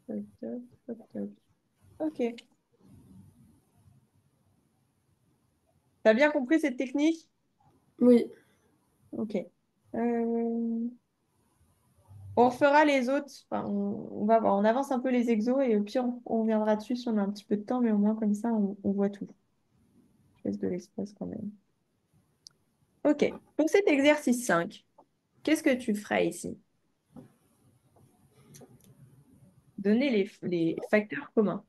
toc, toc, toc, toc. Ok. T'as bien compris cette technique? Oui. Ok. On fera les autres. Enfin, on va voir. On avance un peu les exos et au pire, on reviendra dessus si on a un petit peu de temps, mais au moins comme ça, on voit tout. Je laisse de l'espace quand même. Ok. Pour cet exercice 5, qu'est-ce que tu ferais ici? Donner les facteurs communs.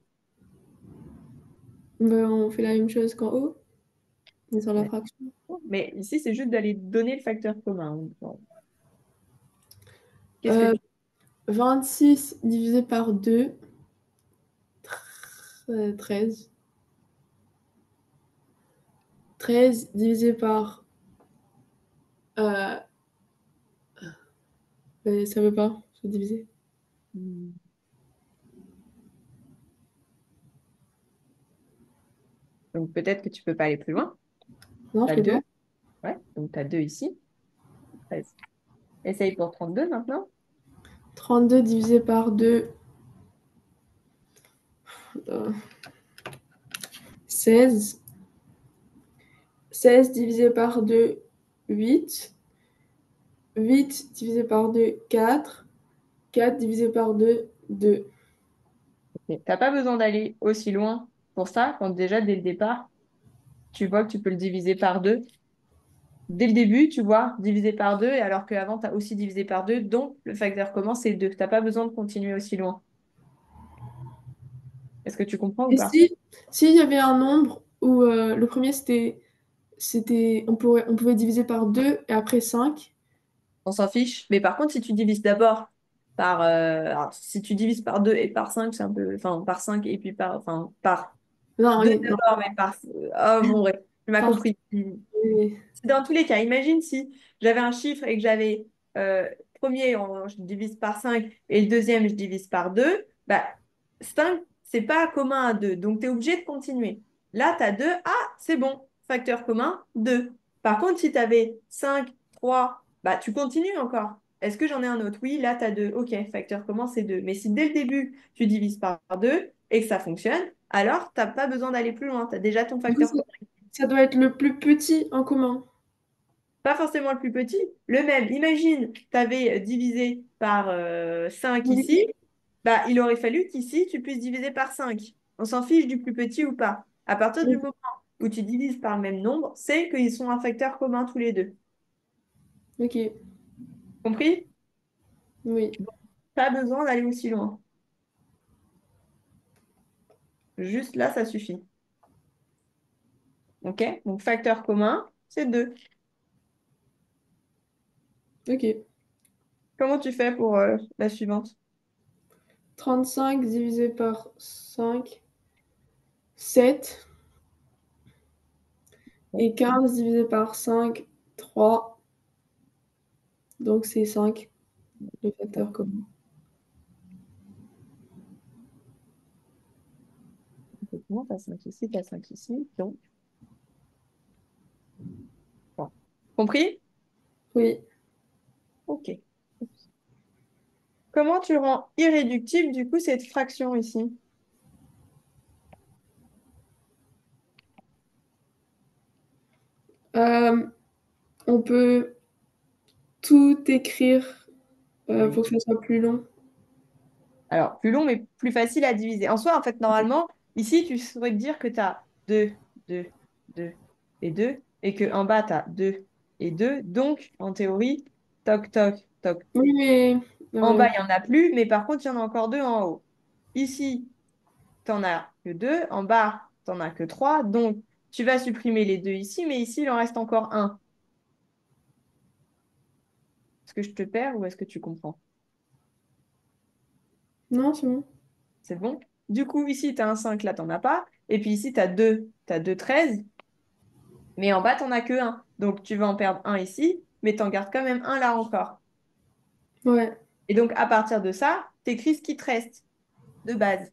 Ben, on fait la même chose qu'en haut, mais sur la Ouais. fraction. Mais ici, c'est juste d'aller donner le facteur commun. Bon. Qu'est-ce que Euh, tu... 26 divisé par 2, 13. 13 divisé par... Euh, ça veut pas se diviser. Hmm. Donc peut-être que tu peux pas aller plus loin. Non, Tu je as peux pas. 2. Ouais. Donc tu as 2 ici. 13. Essaye pour 32 maintenant. 32 divisé par 2, 16. 16 divisé par 2, 8. 8 divisé par 2, 4. 4 divisé par 2, 2. Tu n'as pas besoin d'aller aussi loin pour ça, quand déjà dès le départ, tu vois que tu peux le diviser par 2. Dès le début, tu vois, diviser par 2, et alors qu'avant, tu as aussi divisé par 2, donc le facteur commun, c'est 2. Tu n'as pas besoin de continuer aussi loin. Est-ce que tu comprends ou Et pas? si, s'il y avait un nombre où le premier on pouvait diviser par 2 et après 5. On s'en fiche. Mais par contre, si tu divises d'abord par... alors, si tu divises par 2 et par 5, c'est un peu... Enfin, par 5 et puis par... Enfin, par Non, 2 oui, non, d'abord, mais par... Ah bon, bref, tu m'as par. compris. Oui, C'est dans tous les cas. Imagine si j'avais un chiffre et que j'avais premier, je divise par 5 et le deuxième, je divise par 2. Bah, 5, c'est pas commun à 2. Donc, tu es obligé de continuer. Là, tu as 2. Ah, c'est bon. Facteur commun, 2. Par contre, si tu avais 5, 3, bah, tu continues encore. Est-ce que j'en ai un autre? Oui, là, tu as 2. OK, facteur commun, c'est 2. Mais si dès le début, tu divises par 2 et que ça fonctionne, alors tu n'as pas besoin d'aller plus loin. Tu as déjà ton du coup, facteur commun. ça doit être le plus petit en commun. Pas forcément le plus petit, le même. Imagine, tu avais divisé par 5 Oui, ici, bah, il aurait fallu qu'ici, tu puisses diviser par 5. On s'en fiche du plus petit ou pas. À partir du oui, moment où tu divises par le même nombre, c'est qu'ils sont un facteur commun tous les deux. ok, Compris? oui, Pas besoin d'aller aussi loin. Juste là, ça suffit. OK? Donc, facteur commun, c'est 2. ok. Comment tu fais pour la suivante? 35 divisé par 5, 7. Et 15 divisé par 5, 3. Donc c'est 5, le facteur commun. Effectivement, tu as 5 ici, tu as 5 ici. Donc, bon. Compris? Oui. OK. Comment tu rends irréductible, du coup, cette fraction ici? Euh, on peut tout écrire Oui. pour que ça soit plus long. Alors, plus long, mais plus facile à diviser. En soi, en fait, normalement, Ici, tu saurais te dire que tu as 2, 2, 2 et 2, et qu'en bas, tu as 2 et 2. Donc, en théorie, toc, toc, toc. Oui, mais En bas, il n'y en a plus, mais par contre, il y en a encore 2 en haut. Ici, tu n'en as que 2. En bas, tu n'en as que 3. Donc, tu vas supprimer les 2 ici, mais ici, il en reste encore un. Est-ce que je te perds ou est-ce que tu comprends? non, c'est bon. C'est bon? Du coup, ici, tu as un 5, là, tu n'en as pas. Et puis ici, tu as 2. Tu as 2 13. Mais en bas, tu n'en as que un. Donc, tu vas en perdre un ici, mais tu en gardes quand même un là encore. Ouais, Et donc, à partir de ça, tu écris ce qui te reste de base.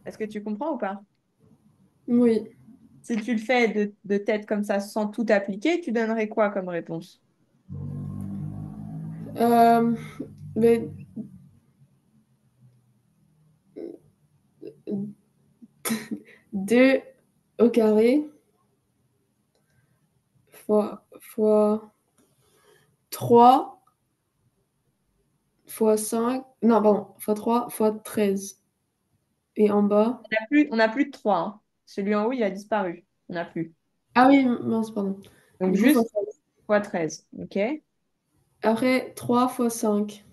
Est-ce que tu comprends ou pas? oui. Si tu le fais de tête comme ça, sans tout appliquer, tu donnerais quoi comme réponse? Euh, mais 2 au carré fois 3 fois 5. Non, pardon, fois 3 fois 13. Et en bas. On n'a plus de 3, hein. Celui en haut, il a disparu. On n'a plus. Ah oui, mince, pardon. Donc, Du coup, fois juste 13. fois 13. OK? Après, 3 fois 5.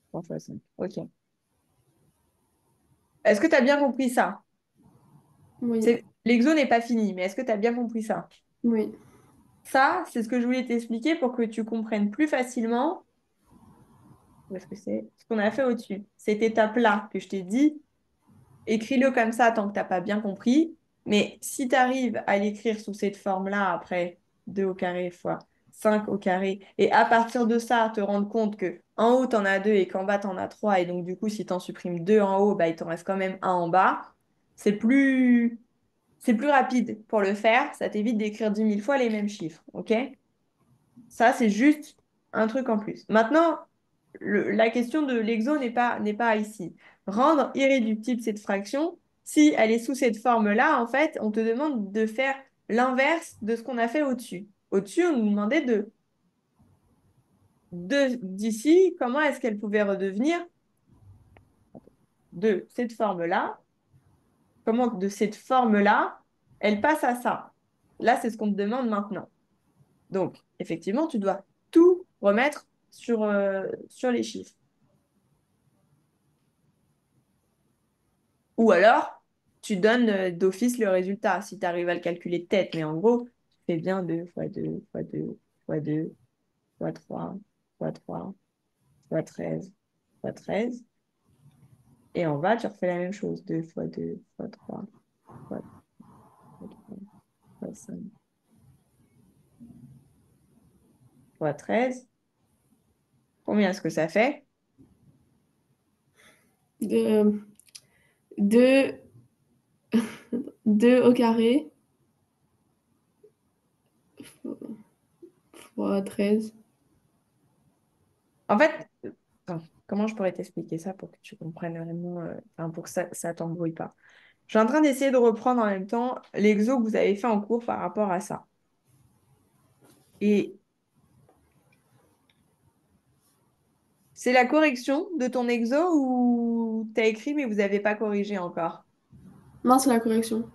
3 fois 5. OK. Est-ce que tu as bien compris ça? Oui, L'exo n'est pas fini, mais est-ce que tu as bien compris ça? oui. Ça, c'est ce que je voulais t'expliquer pour que tu comprennes plus facilement. Où est-ce que c'est? Ce qu'on a fait au-dessus. Cette étape-là que je t'ai dit, écris-le comme ça tant que tu n'as pas bien compris. Mais si tu arrives à l'écrire sous cette forme-là, après 2 au carré fois 5 au carré, et à partir de ça, te rendre compte que en haut, tu en as 2 et qu'en bas, tu en as 3, et donc du coup, si tu en supprimes 2 en haut, bah, il t'en reste quand même un en bas, c'est plus... c'est plus rapide pour le faire. Ça t'évite d'écrire 10 000 fois les mêmes chiffres. OK? Ça, c'est juste un truc en plus. Maintenant, la question de l'exo n'est pas ici. Rendre irréductible cette fraction, si elle est sous cette forme-là, en fait, on te demande de faire l'inverse de ce qu'on a fait au-dessus. Au-dessus, on nous demandait d'ici, comment est-ce qu'elle pouvait redevenir de cette forme-là, comment de cette forme-là, elle passe à ça. Là, c'est ce qu'on te demande maintenant. Donc, effectivement, tu dois tout remettre sur les chiffres. Ou alors, tu donnes d'office le résultat si tu arrives à le calculer de tête. Mais en gros, tu fais bien 2 fois 2 fois 2 fois 2 fois 3 fois 3 fois 13 fois 13. Et en bas, tu refais la même chose. 2 fois 2 fois 3 fois 3 fois 5 fois 13. Combien est-ce que ça fait? 2 2 au carré fois 13. En fait, attends, comment je pourrais t'expliquer ça pour que tu comprennes vraiment, enfin, pour que ça t'embrouille pas. Je suis en train d'essayer de reprendre en même temps l'exo que vous avez fait en cours par rapport à ça. Et c'est la correction de ton exo ou t'as écrit mais vous n'avez pas corrigé encore? Non, c'est la correction.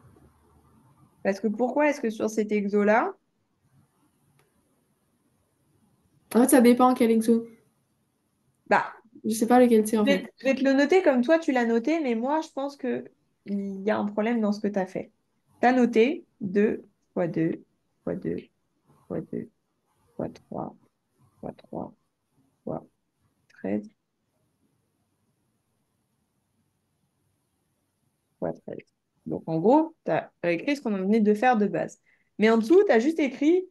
Parce que pourquoi est-ce que sur cet exo-là, En fait, ça dépend quel exo. bah, Je sais pas lequel c'est, en fait. je vais te le noter comme toi tu l'as noté, mais moi je pense qu'il y a un problème dans ce que tu as fait. Tu as noté 2 fois 2 fois 2 fois 2 fois 3 fois 3 fois 13 fois 13. Donc en gros, tu as écrit ce qu'on venait de faire de base. Mais en dessous, tu as juste écrit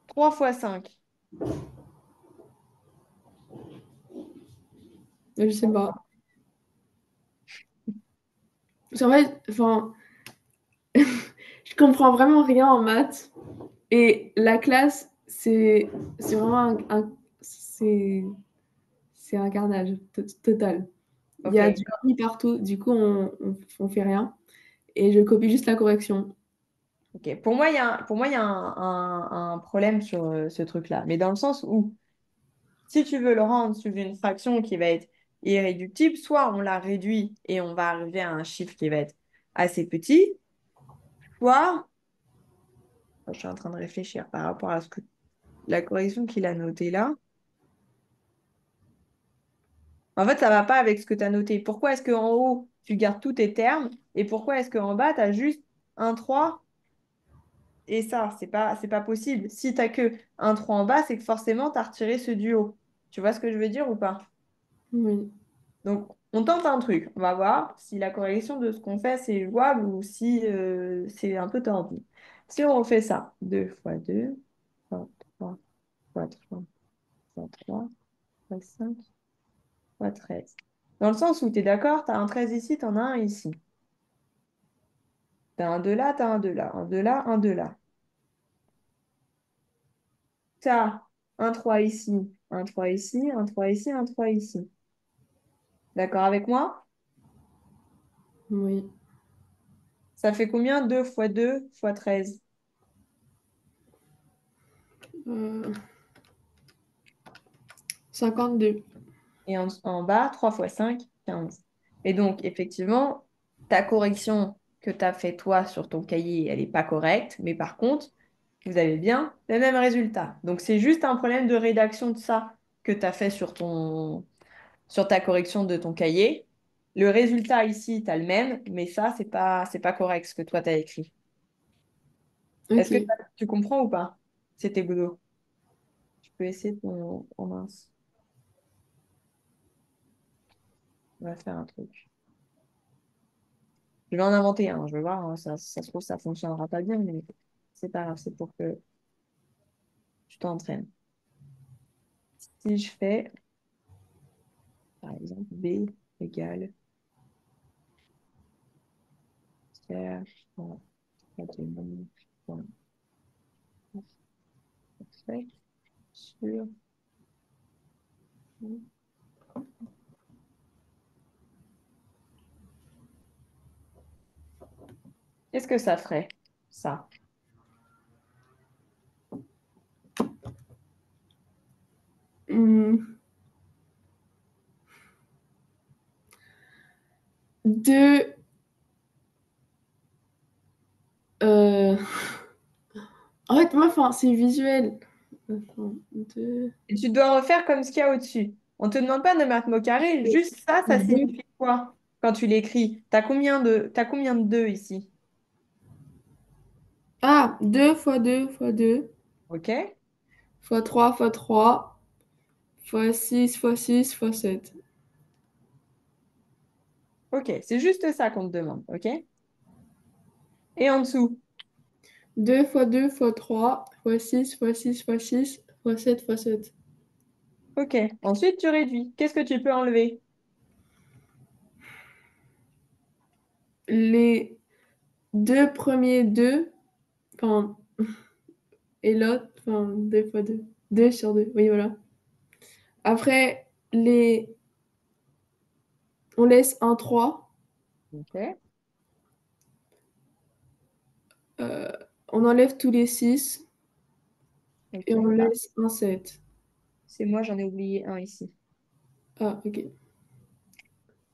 3 fois 5. Je sais pas. Parce qu'en fait, enfin, je comprends vraiment rien en maths. Et la classe, c'est vraiment c'est un carnage total. Il y a du Ok. bruit partout, du coup, on fait rien. Et je copie juste la correction. Ok. Pour moi, il y a un problème sur ce truc-là. Mais dans le sens où Si tu veux le rendre sous une fraction qui va être irréductible, soit on la réduit et on va arriver à un chiffre qui va être assez petit, soit, je suis en train de réfléchir par rapport à la correction qu'il a notée là. En fait, ça va pas avec ce que tu as noté. Pourquoi est-ce qu'en haut, tu gardes tous tes termes et pourquoi est-ce qu'en bas, tu as juste un 3 et ça? C'est pas possible. Si tu n'as que un 3 en bas, c'est que forcément, tu as retiré ce duo. Tu vois ce que je veux dire ou pas? Oui. Donc, on tente un truc. On va voir si la correction de ce qu'on fait, c'est jouable ou si c'est un peu tordu. Si on refait ça, 2 fois 2 fois 3 fois 3 fois 3 fois 5 fois 13. Dans le sens où tu es d'accord, tu as un 13 ici, tu en as un ici. Tu as un 2 là, tu as un 2 là, un 2 là, un 2 là. Tu as un 3 ici, un 3 ici, un 3 ici, un 3 ici. D'accord avec moi? Oui. Ça fait combien 2 fois 2 fois 13? Euh, 52. Et en bas, 3 fois 5, 15. Et donc, effectivement, ta correction que tu as fait toi sur ton cahier, elle n'est pas correcte, mais par contre, vous avez bien le même résultat. Donc, c'est juste un problème de rédaction de ça que tu as fait sur ta correction de ton cahier. Le résultat ici, tu as le même, mais ça, c'est pas correct ce que toi, tu as écrit. Est-ce que Ok. tu comprends ou pas? C'était boulot. Tu peux essayer ton... Oh mince, on va faire un truc. Je vais en inventer un, je vais voir, hein, ça se trouve, ça fonctionnera pas bien, mais c'est pas grave, c'est pour que tu t'entraînes. Si je fais, par exemple, B égale tiers, bon, quatrième, point, parfait, sur, qu'est-ce que ça ferait, ça? Hmm. Deux. euh, En fait, moi, enfin, c'est visuel. Enfin, deux. Et tu dois refaire comme ce qu'il y a au-dessus. On te demande pas de mettre mot carré, juste ça Deux. signifie quoi quand tu l'écris? T'as combien de 2 ici? Ah, 2 fois 2 fois 2 Ok? fois 3 fois 3 fois 6 fois 6 fois 7. Ok, c'est juste ça qu'on te demande, ok? Et en dessous? 2 fois 2 fois 3 fois 6 fois 6 fois 6 fois 7 fois 7. Ok. Ensuite, tu réduis. Qu'est-ce que tu peux enlever? Les deux premiers 2, enfin, et l'autre, enfin, 2 fois 2. 2 sur 2, oui, voilà. Après, on laisse un 3. Ok. euh, on enlève tous les 6 et on Ok. laisse un 7. C'est moi, j'en ai oublié un ici. Ah, ok.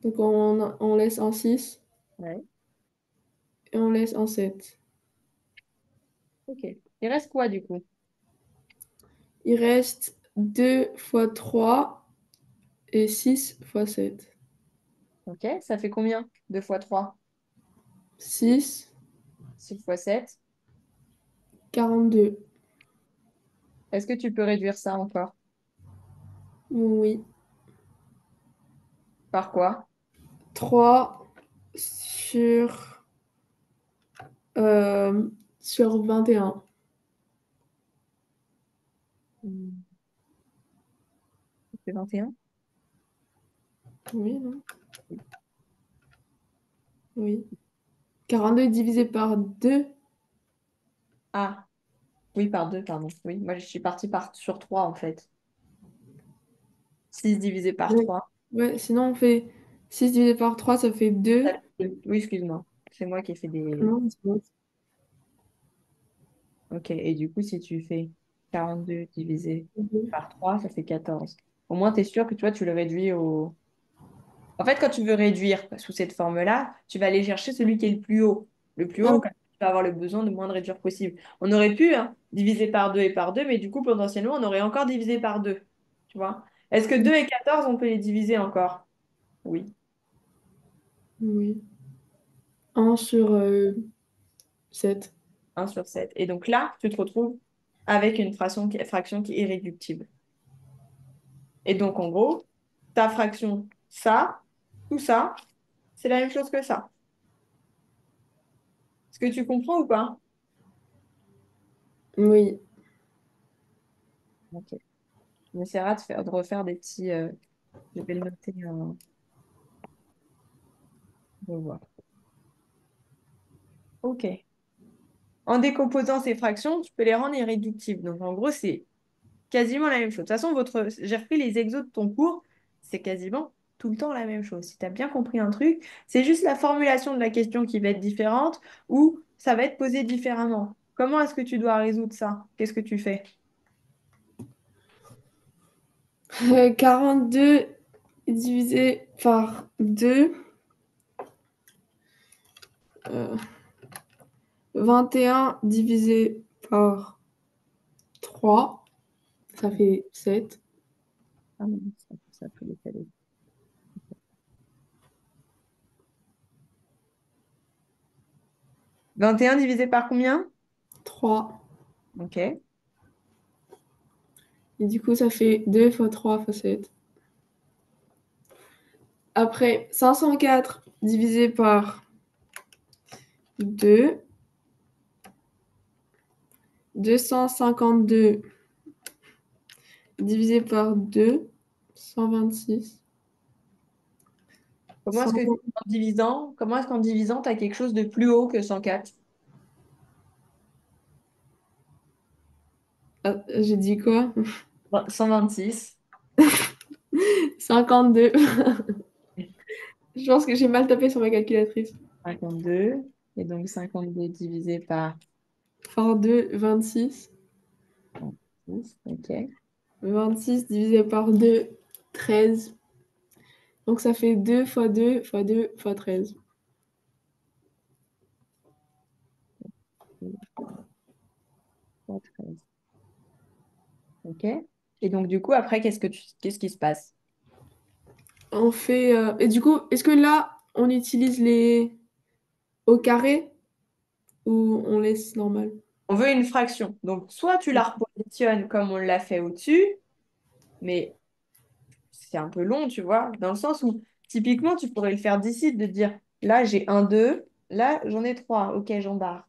Donc on laisse un 6 Ouais. et on laisse un 7. Ok. Il reste quoi du coup? Il reste 2 fois 3 et 6 fois 7. Ok. Ça fait combien? 2 fois 3. 6, 6 fois 7. 42. Est-ce que tu peux réduire ça encore? Oui. Par quoi? 3 sur, euh, sur 21. Hmm, ça fait 21. Oui, non? Oui. 42 divisé par 2. Ah, oui, par 2, pardon. Oui, moi je suis partie sur 3 en fait. 6 divisé par Ouais. 3. Ouais, sinon on fait 6 divisé par 3, ça fait 2. Oui, excuse-moi. C'est moi qui ai fait des... Non, c'est bon. Ok, et du coup, si tu fais... 42 divisé Mhm. par 3, ça fait 14. Au moins, tu es sûr que tu vois, tu le réduis au... En fait, quand tu veux réduire sous cette forme-là, tu vas aller chercher celui qui est le plus haut. Le plus Ah haut, oui, quand tu vas avoir le besoin de moins de réduire possible. On aurait pu hein, diviser par 2 et par 2, mais du coup, potentiellement, on aurait encore divisé par 2. Tu vois? Est-ce que 2 et 14, on peut les diviser encore? Oui, oui. 1 sur 7. 1/7. Et donc là, tu te retrouves avec une fraction qui est irréductible. Et donc, en gros, ta fraction, ça, tout ça, c'est la même chose que ça. Est-ce que tu comprends ou pas? Oui. Ok. On essaiera de refaire des petits. Je vais le noter. Je vois. Ok. En décomposant ces fractions, tu peux les rendre irréductibles. Donc, en gros, c'est quasiment la même chose. De toute façon, j'ai repris les exos de ton cours, c'est quasiment tout le temps la même chose. Si tu as bien compris un truc, c'est juste la formulation de la question qui va être différente ou ça va être posé différemment. Comment est-ce que tu dois résoudre ça? Qu'est-ce que tu fais? 42 divisé par 2. 21 divisé par 3. Ça fait 7. Ah non, ça peut les caler. 21 divisé par combien? 3. Ok. Et du coup, ça fait 2 fois 3 fois 7. Après, 504 divisé par 2. 252 divisé par 2. 126. Comment est-ce que 100. comment est-ce qu'en divisant, tu as quelque chose de plus haut que 104? Ah, j'ai dit quoi? 126. 52. Je pense que j'ai mal tapé sur ma calculatrice. 52. Et donc 52 divisé par Par 2, 26. 6. Ok. 26 divisé par 2, 13. Donc ça fait 2 fois 2 fois 2 fois 13. 13. Ok. Et donc, du coup, après, qu'est-ce qui se passe? On fait. Et du coup, est-ce que là, on utilise les au carré ou on laisse normal? On veut une fraction. Donc, soit tu la repositionnes comme on l'a fait au-dessus, mais c'est un peu long, tu vois, dans le sens où, typiquement, tu pourrais le faire d'ici, de dire, là, j'ai un 2, là, j'en ai 3. Ok, j'en barre.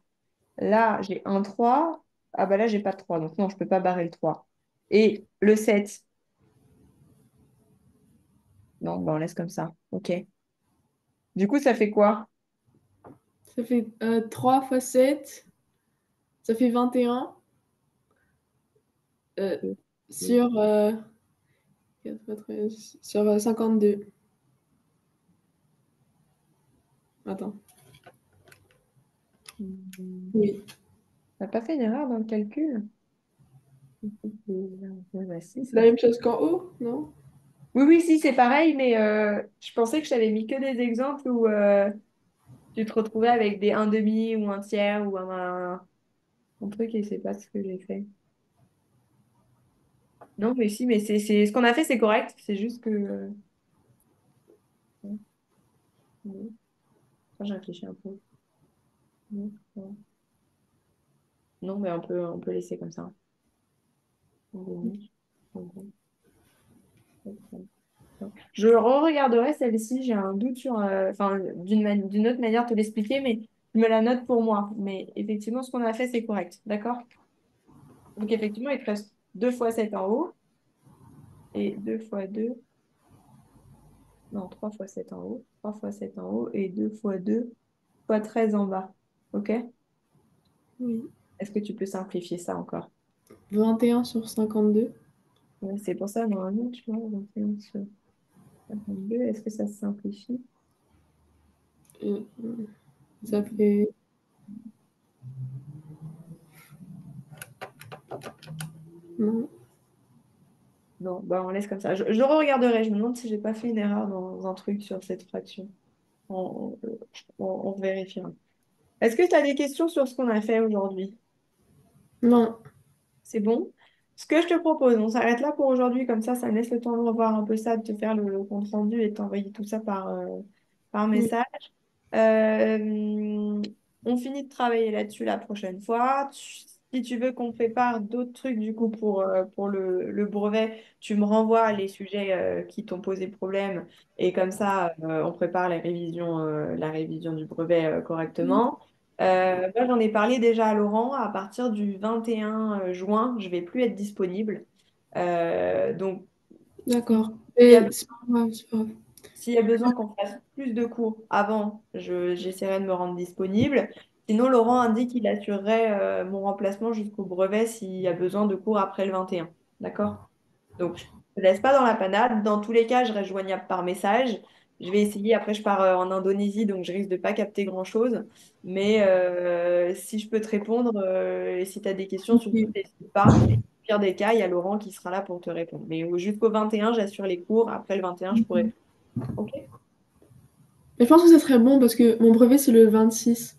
Là, j'ai un 3. Ah, bah là, j'ai pas de 3. Donc, non, je peux pas barrer le 3. Et le 7. Non, bah, on laisse comme ça. Ok. Du coup, ça fait quoi? Ça fait 3 fois 7. Ça fait 21 euh, sur, 4 fois 13, sur 52. Attends. Oui. T'as pas fait une erreur dans le calcul? Bah, si, C'est la même chose qu'en haut, non? oui, oui, si, c'est pareil, mais je pensais que je t'avais mis que des exemples où tu te retrouvais avec des un demi ou un tiers ou un truc et c'est pas ce que j'ai fait. Non, mais si, mais ce qu'on a fait, c'est correct. C'est juste que. Non, ça, j'ai réfléchi un peu. Non, non. Non, mais on peut laisser comme ça. Un demi, un demi, je re-regarderai celle-ci, j'ai un doute sur, enfin, d'une autre manière de te l'expliquer, mais je me la note pour moi. Mais effectivement, ce qu'on a fait, c'est correct. D'accord? Donc, effectivement, il te reste 2 fois 7 en haut et 2 fois 2, non, 3 fois 7 en haut, 3 fois 7 en haut et 2 fois 2 fois 13 en bas. OK? Oui. Est-ce que tu peux simplifier ça encore? 21 sur 52. Ouais, c'est pour ça, normalement, tu vois, 21 sur 52, est-ce que ça se simplifie? Euh, Ça fait Non. Non, bah on laisse comme ça. Je re-regarderai. Je me demande si j'ai pas fait une erreur dans un truc sur cette fraction. On vérifiera. Est-ce que tu as des questions sur ce qu'on a fait aujourd'hui? Non. C'est bon? Ce que je te propose, on s'arrête là pour aujourd'hui, comme ça me laisse le temps de revoir un peu ça, de te faire le compte rendu et de t'envoyer tout ça par Oui. message. Euh, on finit de travailler là-dessus la prochaine fois. Si tu veux qu'on prépare d'autres trucs du coup pour le brevet, tu me renvoies les sujets qui t'ont posé problème et comme ça on prépare la révision du brevet correctement. Moi, j'en ai parlé déjà à Laurent. À partir du 21 juin, je vais plus être disponible. Donc, D'accord. s'il y a Et c'est pas grave, c'est pas grave. s'il y a besoin qu'on fasse plus de cours avant, j'essaierai de me rendre disponible. Sinon, Laurent indique qu'il assurerait mon remplacement jusqu'au brevet s'il y a besoin de cours après le 21. D'accord? Donc, je ne te laisse pas dans la panade. Dans tous les cas, je reste joignable par message. Je vais essayer. Après, je pars en Indonésie, donc je risque de pas capter grand-chose. Mais si je peux te répondre et si tu as des questions, surtout, Ok. n'hésite pas. Au pire des cas, il y a Laurent qui sera là pour te répondre. Mais jusqu'au 21, j'assure les cours. Après le 21, je pourrai. OK? Mais je pense que ça serait bon parce que mon brevet, c'est le 26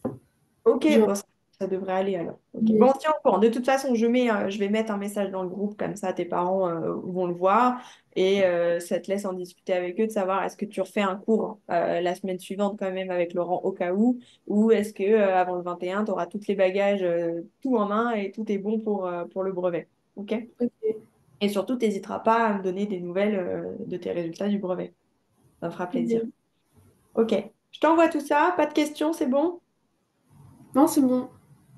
Ok, juin. bon, ça devrait aller alors. Ok. Bon, Oui. on se tient au courant. De toute façon, je vais mettre un message dans le groupe, comme ça tes parents vont le voir et ça te laisse en discuter avec eux de savoir est-ce que tu refais un cours la semaine suivante quand même avec Laurent au cas où, ou est-ce que avant le 21, tu auras tous les bagages, tout en main et tout est bon pour le brevet. Ok? Ok. Et surtout, tu n'hésiteras pas à me donner des nouvelles de tes résultats du brevet. Ça me fera plaisir. Ok. Ok. Je t'envoie tout ça. Pas de questions, c'est bon? Non, c'est bon.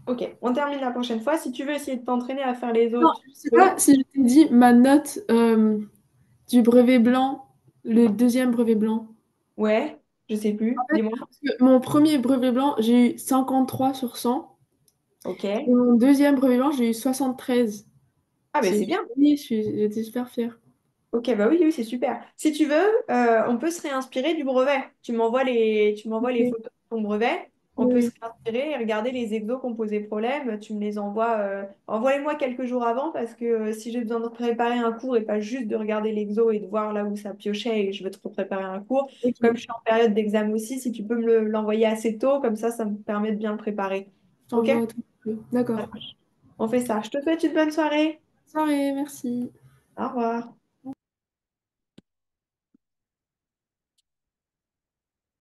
Ok, on termine la prochaine fois. Si tu veux essayer de t'entraîner à faire les Non, autres, je tu sais pas peux. si je t'ai dit ma note du brevet blanc, le deuxième brevet blanc. Ouais, je sais En plus. fait, Dis-moi. parce que mon premier brevet blanc, j'ai eu 53 sur 100. Ok. Et mon deuxième brevet blanc, j'ai eu 73. Ah, ben C'est c'est bien. oui, j'étais super fière. Ok, bah oui, oui, c'est super. Si tu veux, on peut se réinspirer du brevet. Tu m'envoies les Ok. photos de ton brevet. On peut se Oui, réinspirer et regarder les exos qui ont posé problème. Tu me les envoies. Envoie-les-moi quelques jours avant parce que si j'ai besoin de préparer un cours et pas juste de regarder l'exo et de voir là où ça piochait et je veux te préparer un cours, oui. comme je Ok. suis en période d'examen aussi, si tu peux l'envoyer assez tôt, comme ça me permet de bien le préparer. Je Ok? t'envoie tout. Ça D'accord. marche. On fait ça. Je te souhaite une bonne soirée. Bonne soirée, merci. Au revoir.